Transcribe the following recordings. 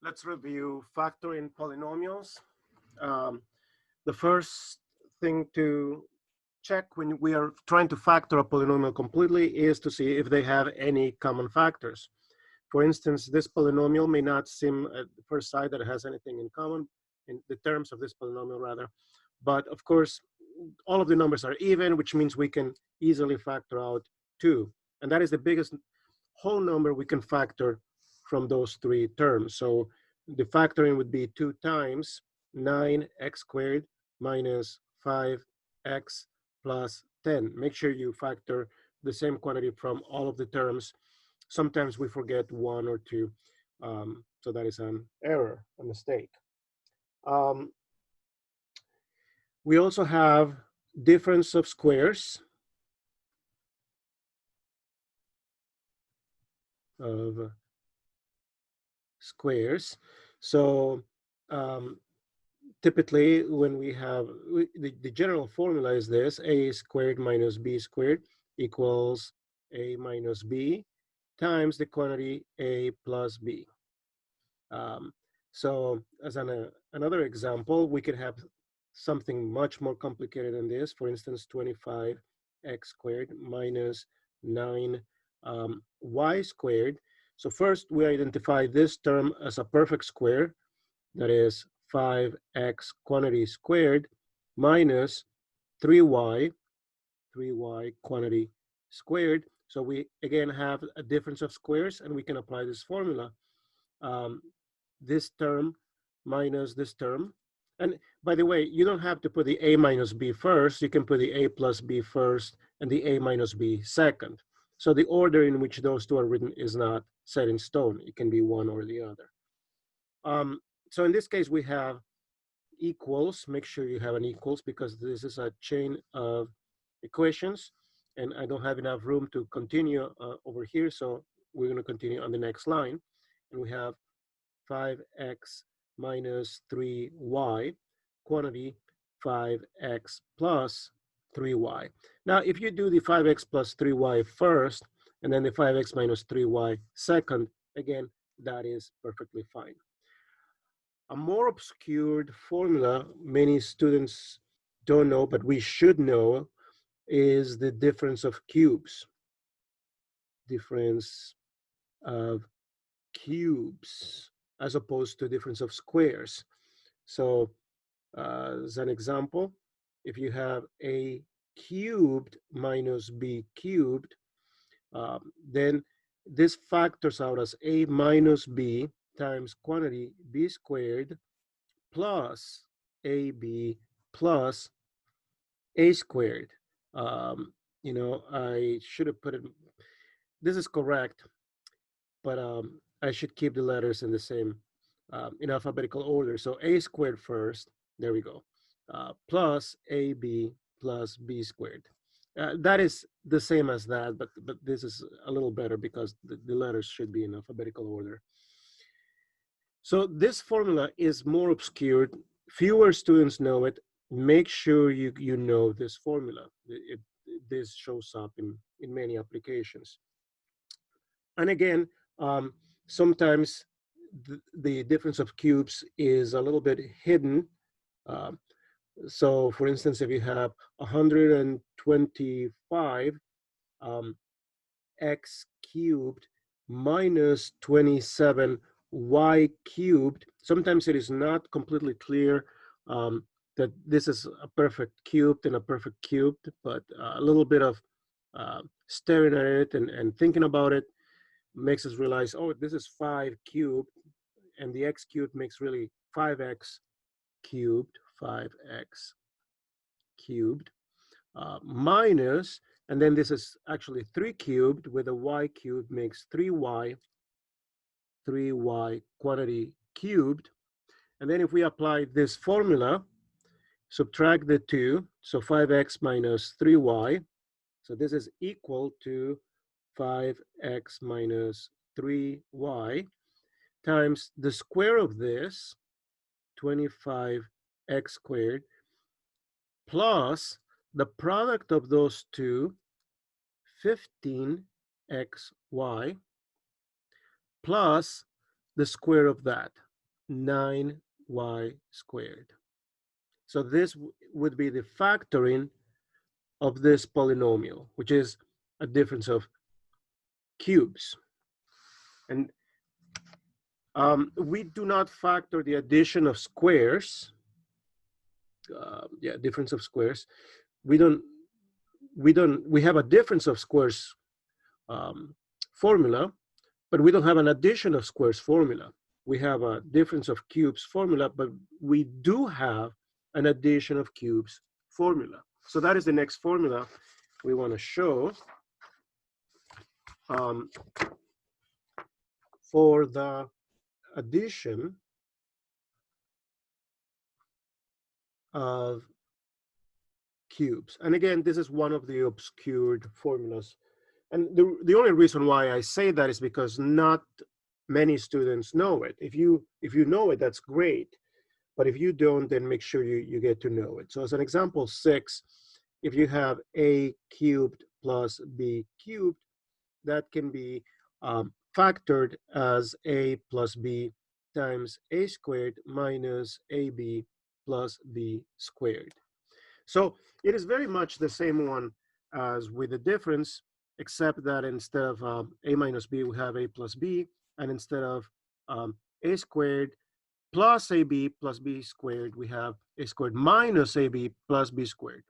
Let's review factoring polynomials. Um, the first thing to check when we are trying to factor a polynomial completely is to see if they have any common factors. For instance, this polynomial may not seem at first sight that it has anything in common, in the terms of this polynomial rather, but of course, all of the numbers are even, which means we can easily factor out 2. And that is the biggest whole number we can factor from those three terms. So the factoring would be 2 times 9x squared minus 5x plus 10. Make sure you factor the same quantity from all of the terms. Sometimes we forget one or two, so that is an error, a mistake. Um, we also have difference of squares of squares. So typically when we have, the general formula is this: a squared minus b squared equals a minus b times the quantity a plus b. So as another example, we could have something much more complicated than this. For instance, 25x squared minus 9 y squared. So first we identify this term as a perfect square, that is 5x quantity squared minus 3y quantity squared. So we again have a difference of squares, and we can apply this formula. Um, this term minus this term. And by the way, you don't have to put the a minus b first. You can put the a plus b first and the a minus b second. So the order in which those two are written is not set in stone. It can be one or the other. So in this case, we have equals. Make sure you have an equals, because this is a chain of equations, and I don't have enough room to continue over here. So we're going to continue on the next line. And we have 5x minus 3y, quantity 5x plus 3y. Now, if you do the 5x plus 3y first, and then the 5x minus 3y second, again, that is perfectly fine. A more obscured formula many students don't know, but we should know, is the difference of cubes. Difference of cubes as opposed to difference of squares. So as an example, if you have a cubed minus b cubed, then this factors out as a minus b times quantity b squared plus ab plus a squared. I should have put it, this is correct, but I should keep the letters in the same, in alphabetical order. So a squared first, there we go, plus ab plus b squared. That is the same as that, but this is a little better because the letters should be in alphabetical order. So this formula is more obscured. Fewer students know it. Make sure you know this formula. This shows up in many applications. And again, sometimes the difference of cubes is a little bit hidden. Um, so for instance, if you have 125 x cubed minus 27 y cubed, sometimes it is not completely clear that this is a perfect cubed and a perfect cubed, but a little bit of staring at it and thinking about it makes us realize, oh, this is 5 cubed, and the x cubed makes really 5x cubed, 5x cubed, minus, and then this is actually 3 cubed with a y cubed makes 3y quantity cubed. And then if we apply this formula, subtract the 2, so 5x minus 3y, so this is equal to 5x minus 3y times the square of this, 25x squared, plus the product of those two, 15xy, plus the square of that. 9y squared. So this would be the factoring of this polynomial, which is a difference of cubes. And we do not factor the addition of squares. Difference of squares. We have a difference of squares formula, but we don't have an addition of squares formula. We have a difference of cubes formula, but we do have an addition of cubes formula. So that is the next formula we want to show for the addition of cubes. And again, this is one of the obscured formulas. And the only reason why I say that is because not many students know it. If you know it, that's great. But if you don't, then make sure you get to know it. So as an example 6, if you have a cubed plus b cubed, that can be factored as a plus b times a squared minus ab plus b squared. So it is very much the same one as with the difference, except that instead of a minus b, we have a plus b, and instead of a squared plus ab plus b squared, we have a squared minus ab plus b squared.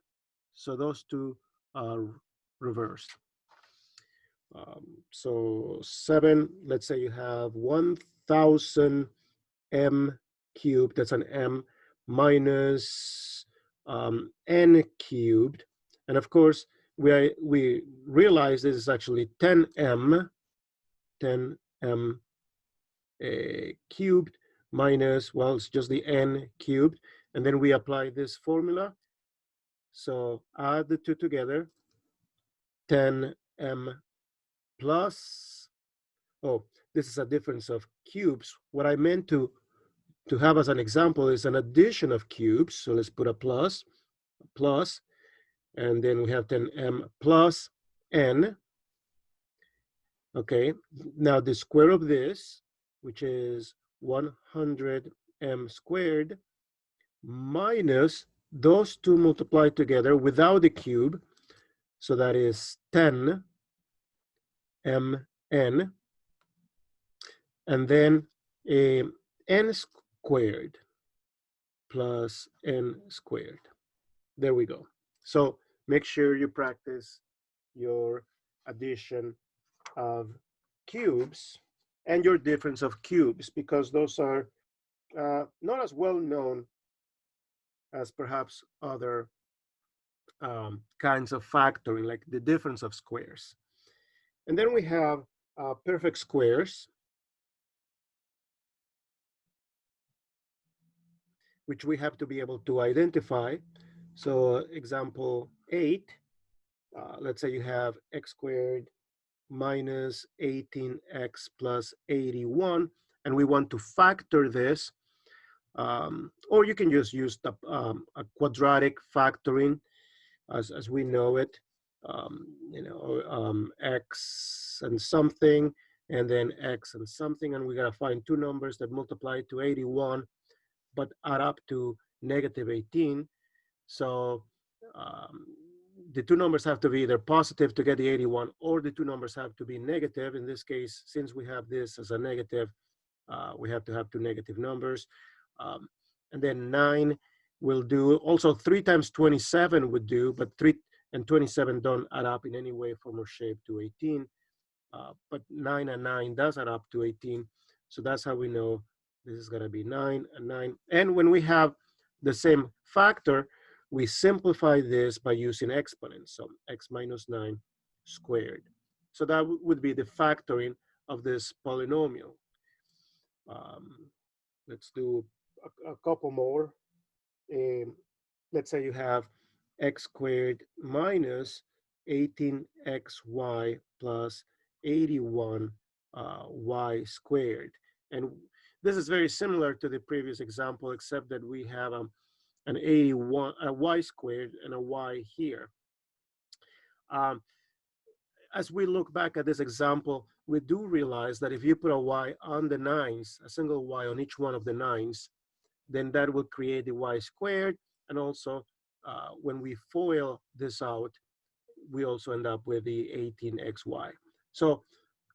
So those two are reversed. So 7, let's say you have 1000 m cubed, that's an m, minus n cubed. And of course, we realize this is actually 10m cubed minus, well, it's just the n cubed. And then we apply this formula. So add the two together, 10m plus, oh, this is a difference of cubes. What I meant to have as an example is an addition of cubes. So let's put a plus, and then we have 10m plus n. Okay, now the square of this, which is 100m squared, minus those two multiplied together without the cube. So that is 10mn, and then n squared plus n squared. There we go. So make sure you practice your addition of cubes and your difference of cubes, because those are not as well known as perhaps other kinds of factoring, like the difference of squares. And then we have perfect squares, which we have to be able to identify. So example 8, let's say you have x squared minus 18x plus 81, and we want to factor this, or you can just use the, a quadratic factoring as we know it, x and something, and then x and something, and we gotta find two numbers that multiply to 81, but add up to negative 18. So the two numbers have to be either positive to get the 81, or the two numbers have to be negative. In this case, since we have this as a negative, we have to have two negative numbers. And then 9 will do. Also 3 times 27 would do, but 3 and 27 don't add up in any way, form, or shape to 18. But 9 and 9 does add up to 18. So that's how we know this is going to be 9 and 9. And when we have the same factor, we simplify this by using exponents. So x minus 9 squared. So that would be the factoring of this polynomial. Let's do a couple more. Let's say you have x squared minus 18xy plus 81 y squared. And this is very similar to the previous example, except that we have an 81, a y squared and a y here. As we look back at this example, we do realize that if you put a y on the nines, a single y on each one of the nines, then that will create the y squared. And also, when we FOIL this out, we also end up with the 18xy. So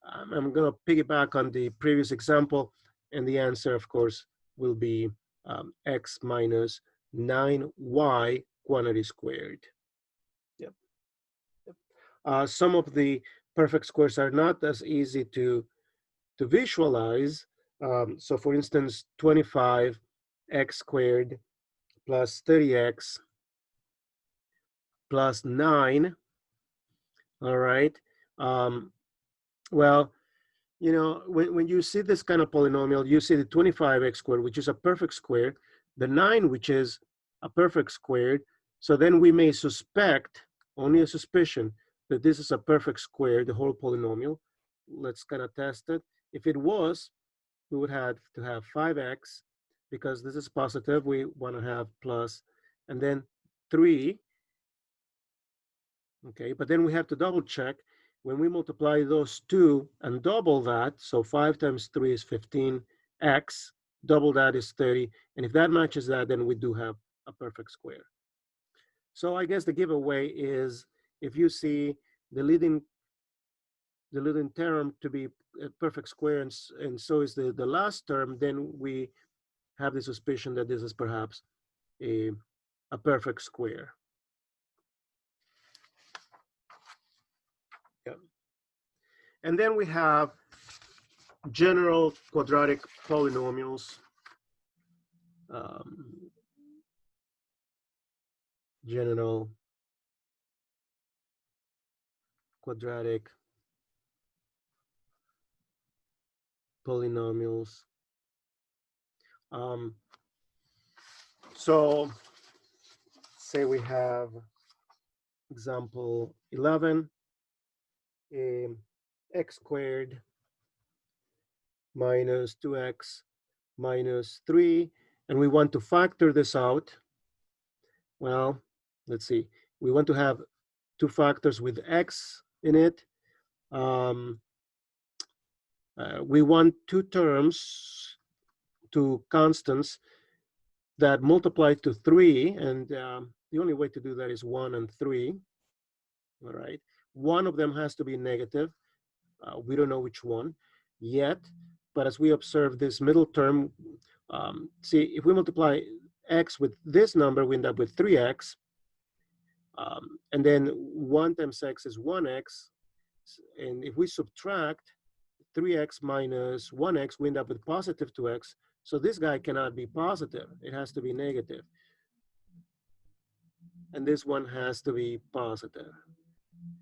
I'm going to piggyback on the previous example, and the answer, of course, will be x minus 9y quantity squared. Yep. Some of the perfect squares are not as easy to visualize. So for instance, 25x squared plus 30x plus 9. All right. Well, you know, when you see this kind of polynomial, you see the 25x squared, which is a perfect square, the 9, which is a perfect squared. So then we may suspect, only a suspicion, that this is a perfect square, the whole polynomial. Let's kind of test it. If it was, we would have to have 5x, because this is positive, we want to have plus, and then 3. Okay, but then we have to double check. When we multiply those two and double that, so 5 times 3 is 15x, double that is 30, and if that matches that, then we do have a perfect square. So I guess the giveaway is, if you see the leading term to be a perfect square, and so is the last term, then we have the suspicion that this is perhaps a perfect square. Yeah. And then we have general quadratic polynomials. General quadratic polynomials. So say we have example 11, x squared minus 2x minus 3, and we want to factor this out. Well, let's see. We want to have two factors with x in it. We want two terms, two constants that multiply to 3, and the only way to do that is 1 and 3. All right. One of them has to be negative. We don't know which one yet, but as we observe this middle term, see, if we multiply x with this number, we end up with 3x. And then 1 times x is 1x. And if we subtract 3x minus 1x, we end up with positive 2x. So this guy cannot be positive. It has to be negative. And this one has to be positive.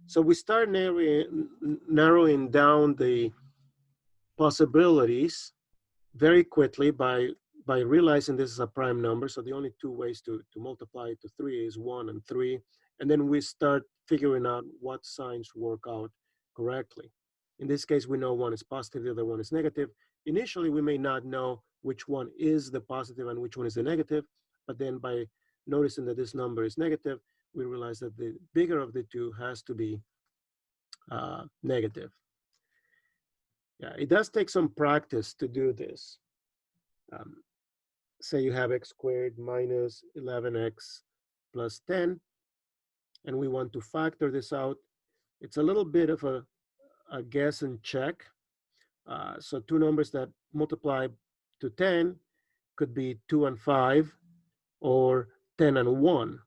So we start narrowing down the possibilities very quickly by realizing this is a prime number. So the only two ways to multiply it to 3 is 1 and 3. And then we start figuring out what signs work out correctly. In this case, we know one is positive, the other one is negative. Initially, we may not know which one is the positive and which one is the negative, but then by noticing that this number is negative, we realize that the bigger of the two has to be negative. Yeah, it does take some practice to do this. Say you have x squared minus 11x plus 10, and we want to factor this out. It's a little bit of a guess and check. So two numbers that multiply to 10 could be 2 and 5, or 10 and 1.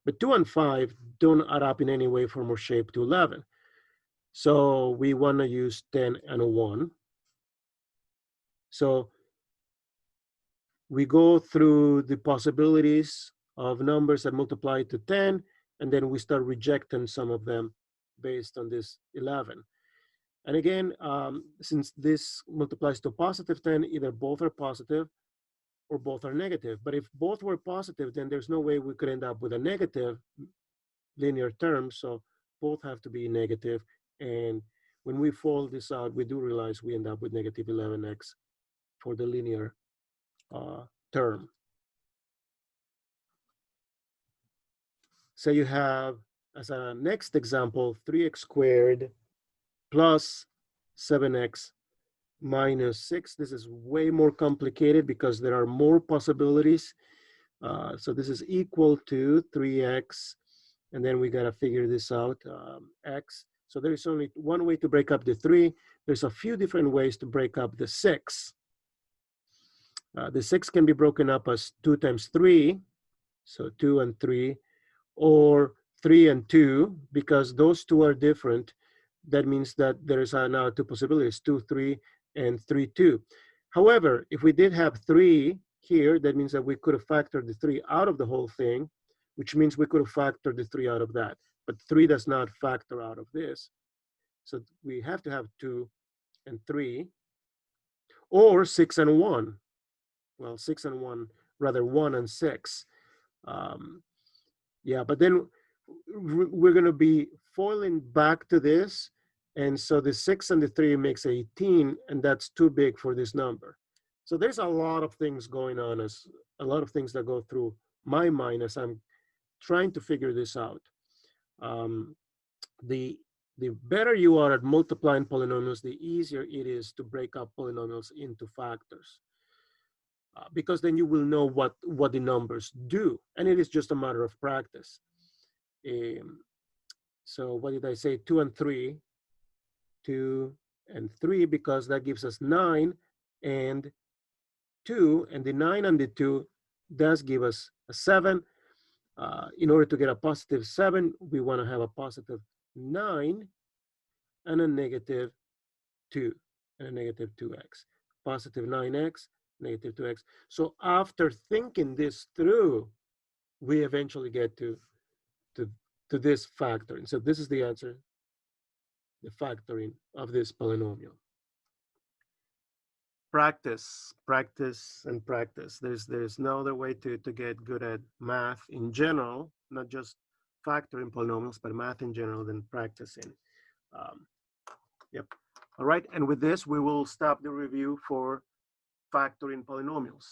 But 2 and 5 don't add up in any way, form, or shape to 11. So we want to use 10 and 1. So we go through the possibilities of numbers that multiply to 10, and then we start rejecting some of them based on this 11. And again, since this multiplies to positive 10, either both are positive or both are negative. But if both were positive, then there's no way we could end up with a negative linear term. So both have to be negative. And when we fold this out, we do realize we end up with negative 11x for the linear term. So you have, as a next example, 3x squared plus 7x minus 6. This is way more complicated because there are more possibilities. So this is equal to 3x, and then we got to figure this out, x. So there is only one way to break up the 3. There's a few different ways to break up the 6. The 6 can be broken up as 2 times 3, so 2 and 3, or 3 and 2, because those two are different. That means that there is now two possibilities, 2, 3, and 3, 2. However, if we did have 3 here, that means that we could have factored the 3 out of the whole thing, which means we could have factored the 3 out of that. But 3 does not factor out of this. So we have to have 2 and 3, or 6 and 1. Well, 6 and 1, rather 1 and 6. Yeah, but then we're going to be foiling back to this. And so the 6 and the 3 makes 18, and that's too big for this number. So there's a lot of things going on, as a lot of things that go through my mind as I'm trying to figure this out. The better you are at multiplying polynomials, the easier it is to break up polynomials into factors. Because then you will know what the numbers do, and it is just a matter of practice. So what did I say? 2 and 3, 2 and 3, because that gives us 9 and 2, and the 9 and the 2 does give us a 7. In order to get a positive 7, we want to have a positive 9 and a negative 2 and a negative 2x. Positive 9x, negative 2x. So after thinking this through, we eventually get to this factoring. So this is the answer, the factoring of this polynomial. Practice, practice, and practice. There's no other way to get good at math in general, not just factoring polynomials, but math in general, than practicing. Yep. All right, and with this, we will stop the review for factoring polynomials.